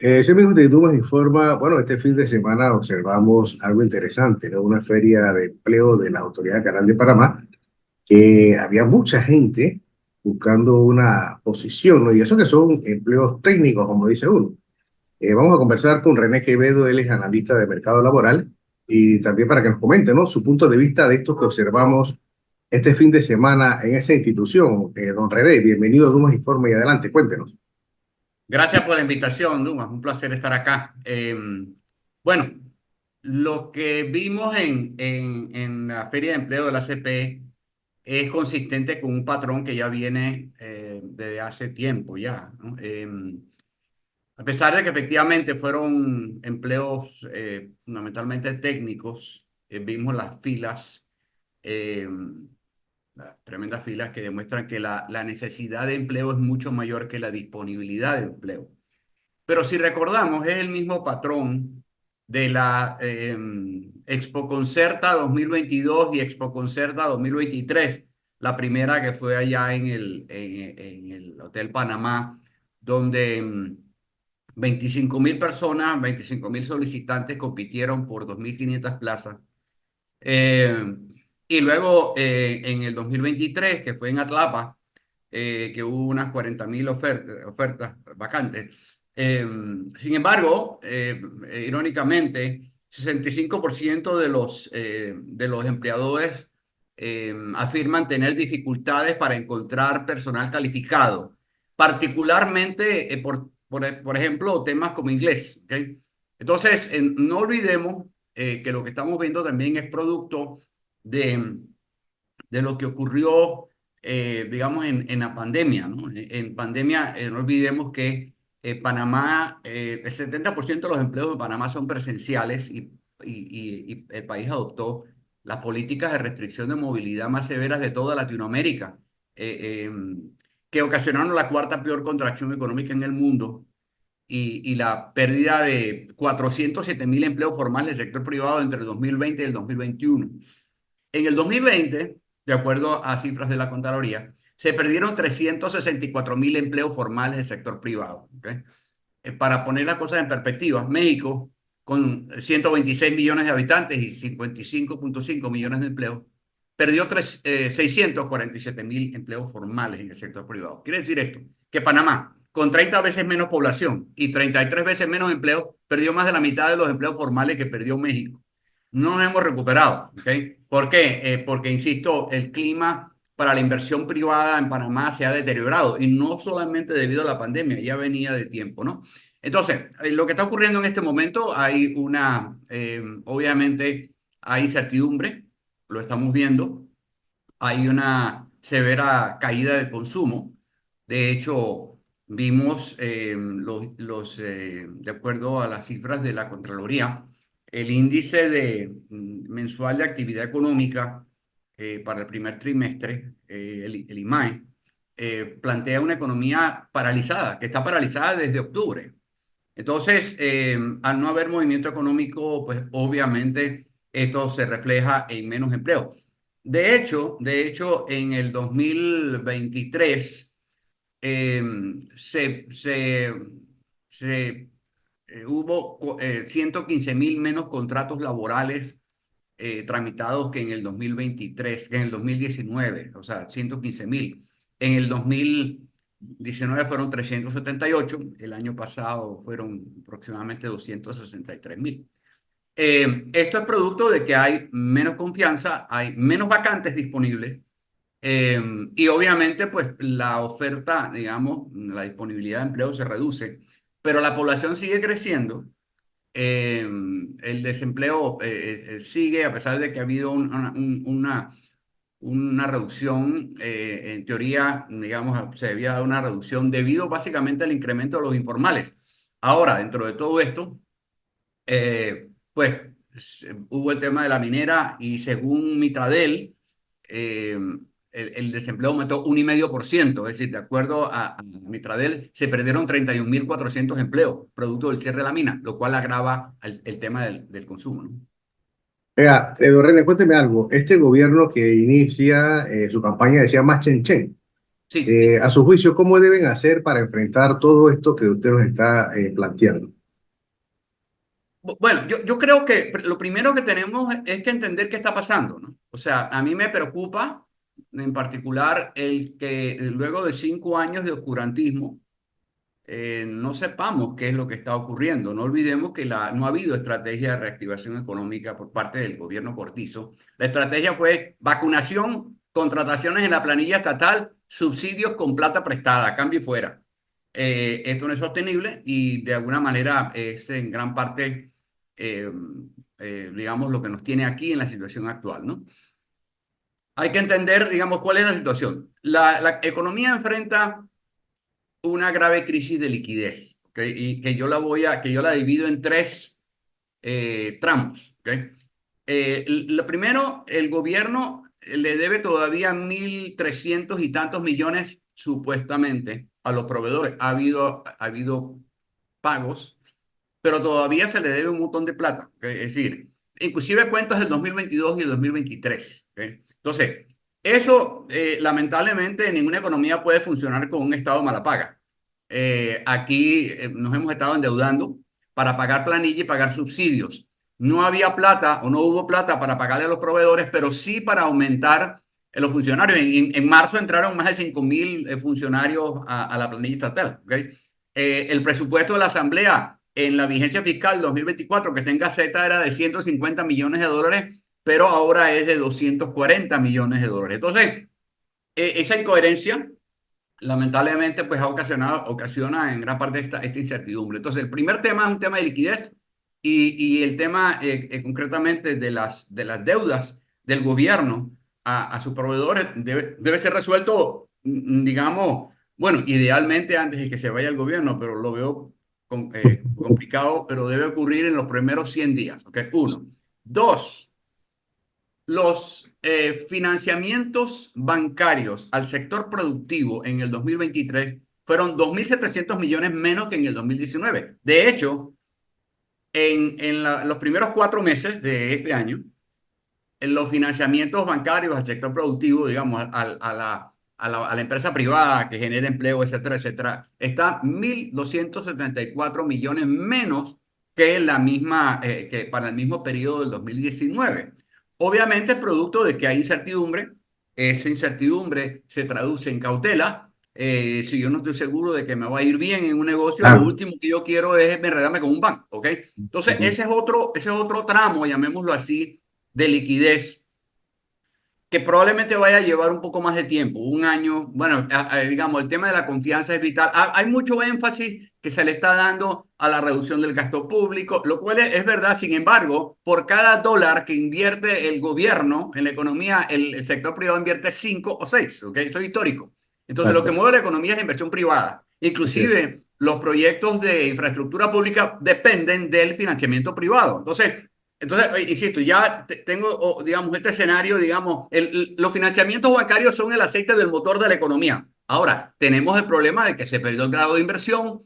Ese mismo de Dumas informa, bueno, este fin de semana observamos algo interesante, ¿no? Una feria de empleo de la Autoridad Canal de Panamá, que había mucha gente buscando una posición, ¿no? Y eso que son empleos técnicos, como dice uno. Vamos a conversar con René Quevedo, él es analista de mercado laboral, y también para que nos comente, ¿no? Su punto de vista de esto que observamos este fin de semana en esa institución. Don René, bienvenido a Dumas Informe y adelante, cuéntenos. Gracias por la invitación, Dumas. Un placer estar acá. Bueno, lo que vimos en la Feria de Empleo de la CPE es consistente con un patrón que ya viene desde hace tiempo ya, ¿no? A pesar de que efectivamente fueron empleos fundamentalmente técnicos, vimos las filas. eh, las tremendas filas que demuestran que la necesidad de empleo es mucho mayor que la disponibilidad de empleo. Pero si recordamos, es el mismo patrón de la Expo Concerta 2022 y Expo Concerta 2023, la primera que fue allá en el Hotel Panamá, donde 25.000 personas, 25.000 solicitantes compitieron por 2.500 plazas. Eh, y luego en el 2023, que fue en Atlapa, que hubo unas 40.000 ofertas vacantes. Sin embargo, irónicamente, 65% de los empleadores afirman tener dificultades para encontrar personal calificado, particularmente por ejemplo, temas como inglés. ¿Okay? Entonces, no olvidemos que lo que estamos viendo también es producto de, de lo que ocurrió, digamos, en la pandemia, ¿no? En pandemia, no olvidemos que Panamá, el 70% de los empleos de Panamá son presenciales y el país adoptó las políticas de restricción de movilidad más severas de toda Latinoamérica, eh, eh, que ocasionaron la cuarta peor contracción económica en el mundo y la pérdida de 407.000 empleos formales del sector privado entre el 2020 y el 2021. En el 2020, de acuerdo a cifras de la Contraloría, se perdieron 364.000 empleos formales del sector privado. ¿Okay? Para poner las cosas en perspectiva, México, con 126 millones de habitantes y 55.5 millones de empleos, perdió 647.000 empleos formales en el sector privado. Quiere decir esto, que Panamá, con 30 veces menos población y 33 veces menos empleos, perdió más de la mitad de los empleos formales que perdió México. No nos hemos recuperado. ¿Okay? ¿Por qué? Porque, insisto, el clima para la inversión privada en Panamá se ha deteriorado y no solamente debido a la pandemia, ya venía de tiempo, ¿no? Entonces, lo que está ocurriendo en este momento, obviamente, hay incertidumbre, lo estamos viendo, hay una severa caída del consumo. De hecho, vimos de acuerdo a las cifras de la Contraloría, el índice mensual de actividad económica para el primer trimestre, el IMAE, plantea una economía paralizada, que está paralizada desde octubre. Entonces, al no haber movimiento económico, pues obviamente esto se refleja en menos empleo. De hecho, en el 2023 eh, se, se, se, hubo 115.000 menos contratos laborales tramitados que en el 2023, que en el 2019, o sea, 115.000. En el 2019 fueron 378, el año pasado fueron aproximadamente 263.000. Esto es producto de que hay menos confianza, hay menos vacantes disponibles eh, y obviamente pues la oferta, digamos, la disponibilidad de empleo se reduce, pero la población sigue creciendo. El desempleo sigue a pesar de que ha habido una reducción, en teoría, digamos, se había dado una reducción debido básicamente al incremento de los informales. Ahora, dentro de todo esto, pues hubo el tema de la minera y según Mitradel, el desempleo aumentó 1,5%, es decir, de acuerdo a Mitradel, se perdieron 31.400 empleos producto del cierre de la mina, lo cual agrava el tema del consumo, ¿no? Vea, don René, cuénteme algo. Este gobierno que inicia su campaña decía más Chen Chen. Sí, A su juicio, ¿cómo deben hacer para enfrentar todo esto que usted nos está planteando? bueno, yo creo que lo primero que tenemos es que entender qué está pasando, ¿no? O sea, a mí me preocupa en particular el que luego de 5 años de oscurantismo no sepamos qué es lo que está ocurriendo. No olvidemos que no ha habido estrategia de reactivación económica por parte del gobierno Cortizo. La estrategia fue vacunación, contrataciones en la planilla estatal, subsidios con plata prestada, cambio y fuera. Esto no es sostenible y de alguna manera es en gran parte, eh, digamos, lo que nos tiene aquí en la situación actual, ¿no? Hay que entender, digamos, cuál es la situación. La economía enfrenta una grave crisis de liquidez, ¿okay? Y que yo la divido en tres tramos, ¿okay? Lo primero, el gobierno le debe todavía 1.300 y tantos millones supuestamente a los proveedores. Ha habido pagos, pero todavía se le debe un montón de plata, ¿okay? Es decir, inclusive cuentas del 2022 y el 2023, ¿okay? Entonces, eso lamentablemente en ninguna economía puede funcionar con un Estado mala paga. Aquí nos hemos estado endeudando para pagar planilla y pagar subsidios. No había plata o no hubo plata para pagarle a los proveedores, pero sí para aumentar los funcionarios. En marzo entraron más de 5.000 funcionarios a la planilla estatal, ¿okay? El presupuesto de la Asamblea en la vigencia fiscal 2024 que tenga Z era de 150 millones de dólares, pero ahora es de 240 millones de dólares. Entonces, esa incoherencia lamentablemente pues ocasiona en gran parte esta incertidumbre. Entonces, el primer tema es un tema de liquidez y el tema concretamente de las deudas del gobierno a sus proveedores debe ser resuelto, digamos, bueno, idealmente antes de que se vaya el gobierno, pero lo veo complicado, pero debe ocurrir en los primeros 100 días. ¿Okay? Uno. Dos, los financiamientos bancarios al sector productivo en el 2023 fueron 2.700 millones menos que en el 2019. De hecho, en los primeros 4 meses de este año, en los financiamientos bancarios al sector productivo, digamos, a la empresa privada que genera empleo, etcétera, etcétera, está 1.274 millones menos que para el mismo periodo del 2019. Obviamente es producto de que hay incertidumbre. Esa incertidumbre se traduce en cautela. Si yo no estoy seguro de que me va a ir bien en un negocio, lo Claro. último que yo quiero es enredarme con un banco, ¿ok? Entonces, Ujú. ese es otro tramo, llamémoslo así, de liquidez que probablemente vaya a llevar un poco más de tiempo, un año. Bueno, digamos, el tema de la confianza es vital. Hay mucho énfasis que se le está dando a la reducción del gasto público, lo cual es verdad. Sin embargo, por cada dólar que invierte el gobierno en la economía, el sector privado invierte 5 o 6, ¿ok? Eso es histórico. Entonces, lo que Exacto. mueve la economía es la inversión privada. Así es. Inclusive, los proyectos de infraestructura pública dependen del financiamiento privado. Entonces, insisto, ya tengo, digamos, este escenario, digamos, los financiamientos bancarios son el aceite del motor de la economía. Ahora, tenemos el problema de que se perdió el grado de inversión.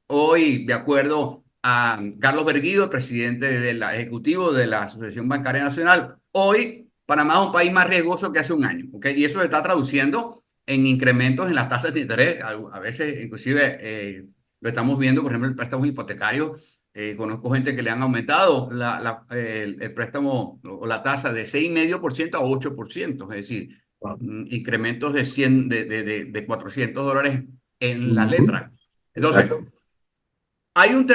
Hoy, de acuerdo a Carlos Berguido, el presidente ejecutivo de la Asociación Bancaria Nacional, hoy Panamá es un país más riesgoso que hace un año, ¿okay? Y eso se está traduciendo en incrementos en las tasas de interés. A veces, inclusive, lo estamos viendo, por ejemplo, el préstamo hipotecario. Conozco gente que le han aumentado el préstamo o la tasa de 6,5% a 8%, es decir, Wow. incrementos de 100, de $400 en la Ujú. letra. Entonces, Exacto. hay un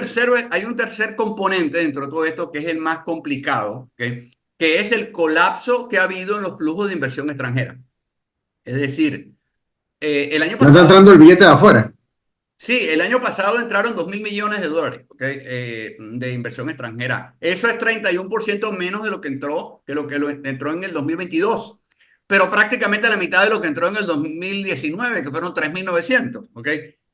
tercer componente dentro de todo esto que es el más complicado, que es el colapso que ha habido en los flujos de inversión extranjera. Es decir, el año No está pasado. entrando el billete de afuera. Sí, el año pasado entraron 2.000 millones de dólares, ¿ok? De inversión extranjera. Eso es 31% menos de lo que entró en el 2022, pero prácticamente la mitad de lo que entró en el 2019, que fueron 3.900, ¿ok?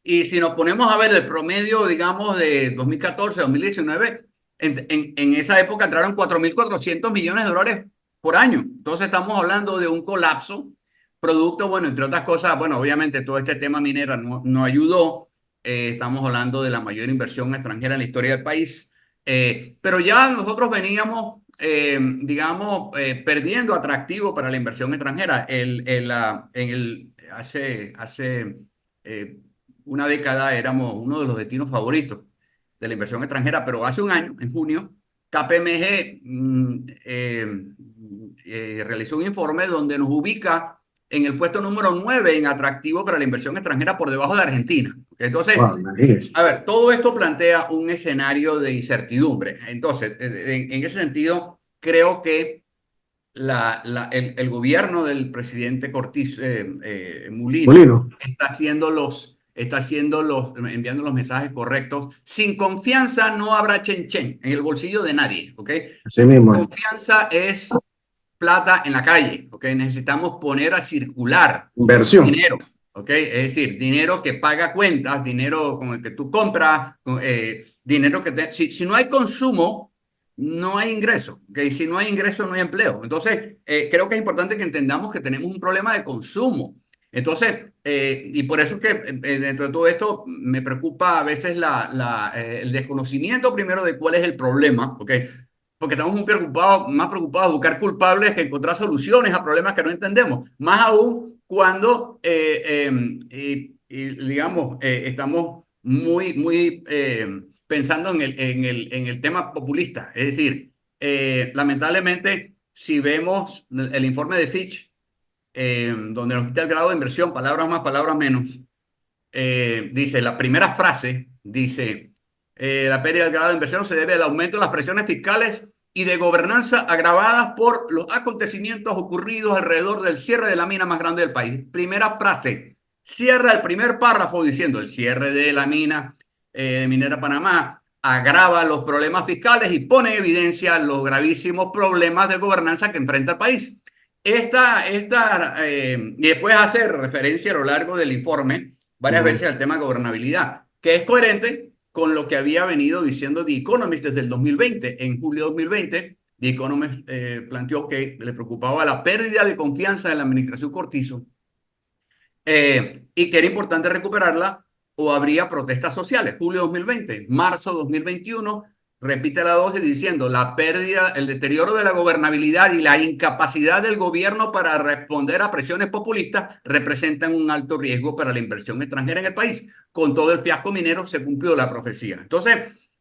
Y si nos ponemos a ver el promedio, digamos, de 2014 a 2019, en esa época entraron 4.400 millones de dólares por año. Entonces estamos hablando de un colapso producto, bueno, entre otras cosas, bueno, obviamente todo este tema minera no ayudó. Estamos hablando de la mayor inversión extranjera en la historia del país. Pero ya nosotros veníamos, digamos, perdiendo atractivo para la inversión extranjera. hace una década éramos uno de los destinos favoritos de la inversión extranjera, pero hace un año, en junio, KPMG realizó un informe donde nos ubica en el puesto número 9 en atractivo para la inversión extranjera por debajo de Argentina. Entonces, Wow, imagínese. a ver, todo esto plantea un escenario de incertidumbre. Entonces, en ese sentido, creo que el gobierno del presidente Cortizo, Mulino, Molino, enviando los mensajes correctos. Sin confianza no habrá chen chen en el bolsillo de nadie, ¿ok? así mismo es. Confianza es plata en la calle, ¿ok? Necesitamos poner a circular Inversión. dinero, ¿ok? Es decir, dinero que paga cuentas, dinero con el que tú compras, dinero que si no hay consumo, no hay ingreso, ¿ok? Si no hay ingreso, no hay empleo. Entonces, creo que es importante que entendamos que tenemos un problema de consumo. Entonces, y por eso es que dentro de todo esto me preocupa a veces el desconocimiento primero de cuál es el problema, ¿ok? Porque estamos muy preocupados, más preocupados de buscar culpables que encontrar soluciones a problemas que no entendemos. Más aún cuando, digamos, estamos muy pensando en el tema populista. Es decir, lamentablemente, si vemos el informe de Fitch, donde nos quita el grado de inversión, palabras más, palabras menos, dice, la primera frase dice, la pérdida del grado de inversión se debe al aumento de las presiones fiscales y de gobernanza agravadas por los acontecimientos ocurridos alrededor del cierre de la mina más grande del país. Primera frase, cierra el primer párrafo diciendo, el cierre de la mina minera Panamá agrava los problemas fiscales y pone en evidencia los gravísimos problemas de gobernanza que enfrenta el país. Y después hace referencia a lo largo del informe varias veces al tema de gobernabilidad, que es coherente con lo que había venido diciendo The Economist desde el 2020. En julio de 2020, The Economist planteó que le preocupaba la pérdida de confianza en la administración Cortizo y que era importante recuperarla o habría protestas sociales. Julio 2020, marzo 2021, repite la dosis diciendo la pérdida, el deterioro de la gobernabilidad y la incapacidad del gobierno para responder a presiones populistas representan un alto riesgo para la inversión extranjera en el país. Con todo el fiasco minero se cumplió la profecía. Entonces,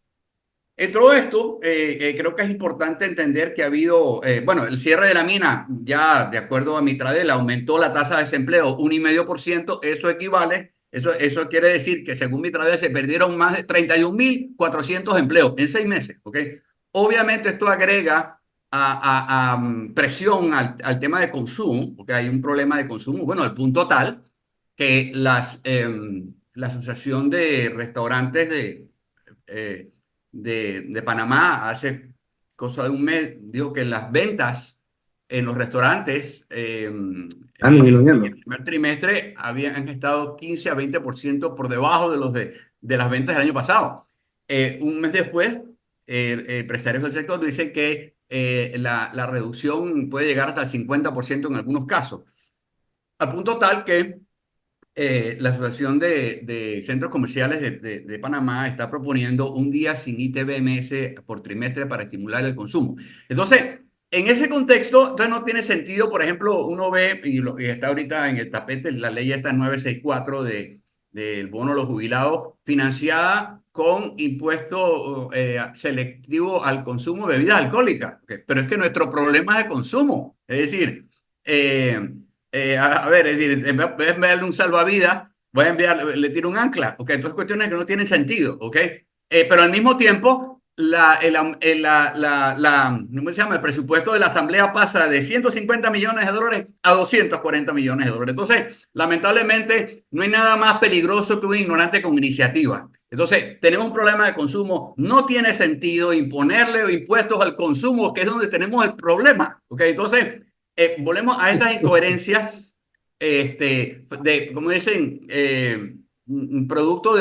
en todo esto, creo que es importante entender que ha habido, bueno, el cierre de la mina, ya de acuerdo a Mitradel, aumentó la tasa de desempleo 1,5%. Eso quiere decir que según Mitradel se perdieron más de 31.400 empleos en 6 meses, ¿ok? Obviamente esto agrega a presión al tema de consumo, porque hay un problema de consumo, bueno, al punto tal que la Asociación de Restaurantes eh, de Panamá hace cosa de un mes dijo que las ventas en los restaurantes Están en el disminuyendo. primer trimestre han estado 15 a 20% por debajo de las ventas del año pasado. Un mes después, empresarios del sector dicen que la reducción puede llegar hasta el 50% en algunos casos, al punto tal que la Asociación de Centros Comerciales de Panamá está proponiendo un día sin ITBMS por trimestre para estimular el consumo. Entonces, en ese contexto, entonces no tiene sentido, por ejemplo, uno ve, y está ahorita en el tapete, la ley esta 964 del bono de los jubilados, financiada con impuesto selectivo al consumo de bebidas alcohólicas. Pero es que nuestro problema es de consumo. Es decir, a ver, es decir, en vez de enviarle un salvavidas, voy a le tiro un ancla, ¿ok? Entonces cuestiones que no tienen sentido, ¿ok? Pero al mismo tiempo, ¿cómo se llama? El presupuesto de la Asamblea pasa de 150 millones de dólares a 240 millones de dólares. Entonces, lamentablemente, no hay nada más peligroso que un ignorante con iniciativa. Entonces, tenemos un problema de consumo. No tiene sentido imponerle impuestos al consumo, que es donde tenemos el problema, ¿ok? Entonces, volvemos a estas incoherencias, como dicen, producto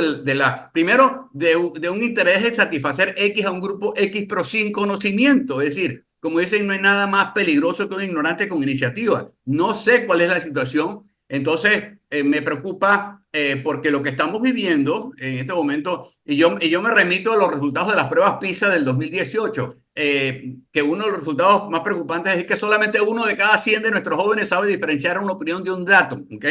primero, de un interés de satisfacer X a un grupo X, pero sin conocimiento. Es decir, como dicen, no hay nada más peligroso que un ignorante con iniciativa. No sé cuál es la situación. Entonces, me preocupa porque lo que estamos viviendo en este momento, y yo me remito a los resultados de las pruebas PISA del 2018, que uno de los resultados más preocupantes es que solamente uno de cada 100 de nuestros jóvenes sabe diferenciar una opinión de un dato, ¿ok?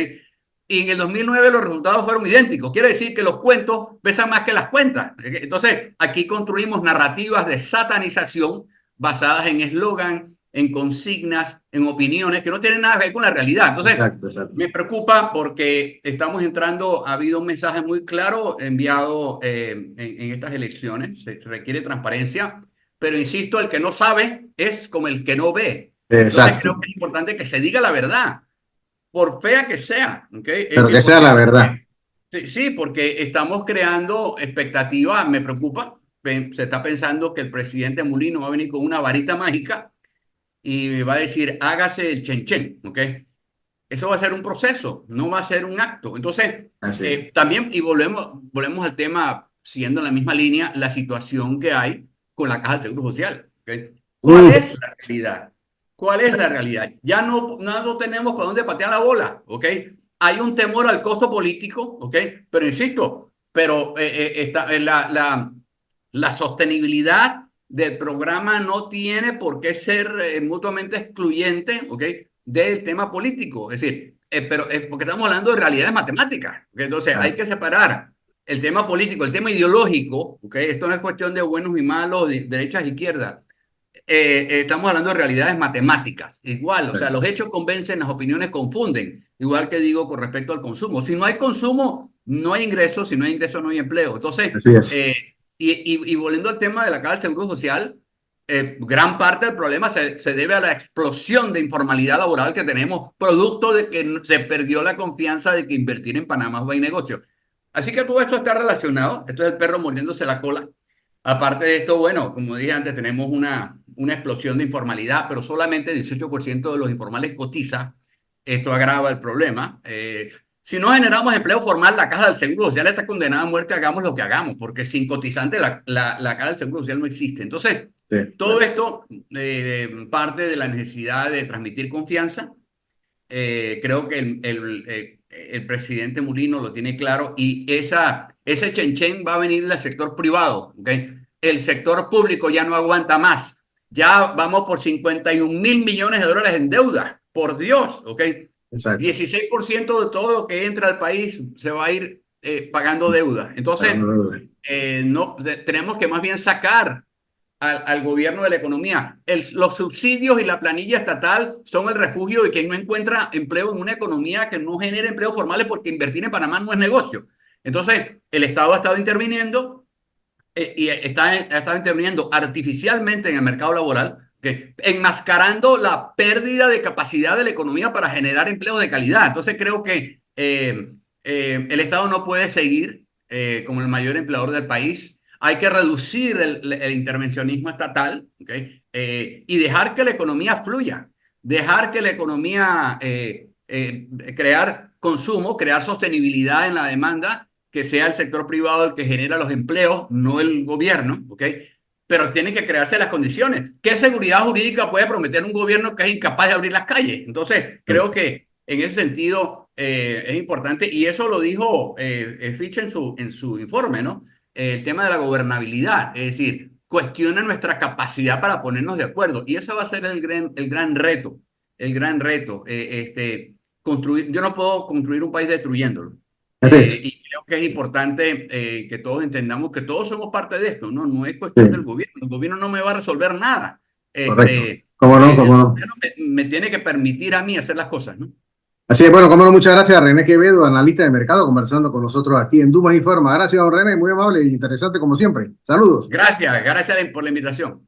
y en el 2009 los resultados fueron idénticos. Quiere decir que los cuentos pesan más que las cuentas. Entonces, aquí construimos narrativas de satanización basadas en eslogan, en consignas, en opiniones que no tienen nada que ver con la realidad. Entonces, exacto. me preocupa porque estamos entrando, ha habido un mensaje muy claro enviado en estas elecciones, se requiere transparencia, pero insisto, el que no sabe es como el que no ve. Entonces creo que es importante que se diga la verdad, por fea que sea, ¿okay? Pero que sea la verdad. Sí, porque estamos creando expectativas, me preocupa, se está pensando que el presidente Mulino va a venir con una varita mágica y va a decir, hágase el chen, ¿ok? Eso va a ser un proceso, no va a ser un acto. Entonces, también, y volvemos al tema, siguiendo la misma línea, la situación que hay con la Caja del Seguro Social. ¿Okay? ¿Cuál es la realidad? ¿Cuál es la realidad? Ya no tenemos para dónde patear la bola, ¿ok? Hay un temor al costo político, ¿ok? Pero insisto, la sostenibilidad del programa no tiene por qué ser mutuamente excluyente, ¿ok? Del tema político. Es decir, pero porque estamos hablando de realidades matemáticas. ¿Okay? Entonces, hay que separar el tema político, el tema ideológico. ¿Okay? Esto no es cuestión de buenos y malos, de derechas e izquierdas. Estamos hablando de realidades matemáticas. Igual, o sea, los hechos convencen, las opiniones confunden. Igual que digo con respecto al consumo. Si no hay consumo, no hay ingresos. Si no hay ingresos, no hay empleo. Entonces, y volviendo al tema de la Caja del Seguro Social, gran parte del problema se debe a la explosión de informalidad laboral que tenemos, producto de que se perdió la confianza de que invertir en Panamá es buen negocio. Así que todo esto está relacionado. Esto es el perro mordiéndose la cola. Aparte de esto, bueno, como dije antes, tenemos una explosión de informalidad, pero solamente 18% de los informales cotiza. Esto agrava el problema. Si no generamos empleo formal, la Caja del Seguro Social está condenada a muerte, hagamos lo que hagamos, porque sin cotizante la Caja del Seguro Social no existe. Entonces, todo esto parte de la necesidad de transmitir confianza. Creo que el presidente Mulino lo tiene claro y ese chen va a venir del sector privado. ¿Okay? El sector público ya no aguanta más. Ya vamos por 51.000 millones de dólares en deuda. Por Dios, ¿ok? 16% de todo lo que entra al país se va a ir pagando deuda. Entonces, tenemos que más bien sacar al gobierno de la economía. Los subsidios y la planilla estatal son el refugio de quien no encuentra empleo en una economía que no genera empleos formales porque invertir en Panamá no es negocio. Entonces, el Estado ha estado interviniendo y ha estado interviniendo artificialmente en el mercado laboral, enmascarando la pérdida de capacidad de la economía para generar empleos de calidad. Entonces, creo que el Estado no puede seguir como el mayor empleador del país. Hay que reducir el intervencionismo estatal, ¿okay? Y dejar que la economía fluya, dejar que la economía crear consumo, crear sostenibilidad en la demanda, que sea el sector privado el que genera los empleos, no el gobierno, ¿okay? Pero tienen que crearse las condiciones. ¿Qué seguridad jurídica puede prometer un gobierno que es incapaz de abrir las calles? Entonces, creo que en ese sentido es importante, y eso lo dijo Fitch en su informe, ¿no? El tema de la gobernabilidad, es decir, cuestiona nuestra capacidad para ponernos de acuerdo. Y eso va a ser el gran reto, el gran reto. Yo no puedo construir un país destruyéndolo. Y creo que es importante que todos entendamos que todos somos parte de esto, ¿no? No es cuestión del gobierno. El gobierno no me va a resolver nada. ¿Cómo no? ¿Cómo no? Me tiene que permitir a mí hacer las cosas, ¿no? Así es, bueno, como no, muchas gracias a René Quevedo, analista de mercado, conversando con nosotros aquí en Dumas Informa. Gracias, don René, muy amable e interesante como siempre. Saludos. Gracias por la invitación.